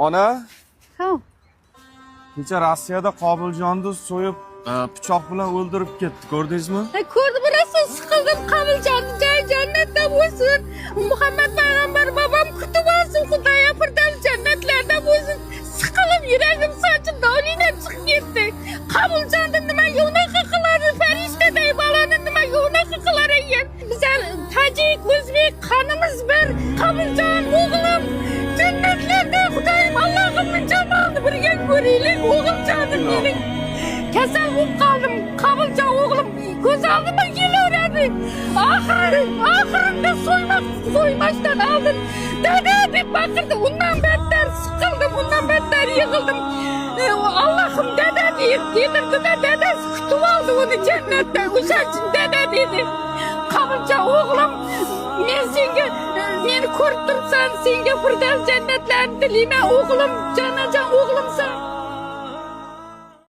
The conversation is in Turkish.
Ona, Ha. kecha Rossiyada Qobiljonni so'yib, pichoq bilan o'ldirib ketdi. Ko'rdingizmi? Ko'rdim, rosa siqildim. Qobiljonning joyi jannatda bo'lsin. Muhammad payg'ambar babam kutib olsin. Xudoyo firdavs jannatlarda bo'lsin. Siqilib yuragim sochib dolina chiqib ketdi. Qobiljonni nimaga unaqa qiladi? Farishtaday bolani nimaga unaqa qilar ekan? Bizlar tojik, o'zbek qonimiz bir. Qobiljon o'g'lim jannatlarda Xudoyim Allohimning jamolini birga ko'raylik. O'g'iljonim mening. Kasal bo'lib qoldim. Qobiljon o'g'lim ko'z oldimga kelaveradi. Oxirida so'ymashdan oldin dada deb baqirdi. Undan battar siqildim, undan battar yig'ildim. Allohim dada dedim-da, dadasi kutib oldi uni jannatda. O'sha uchun dada dedi. Qobiljon o'g'lim, men senga meni ko'rib turibsan, senga firdavs jannatlarni tilayman o'g'lim, jonajon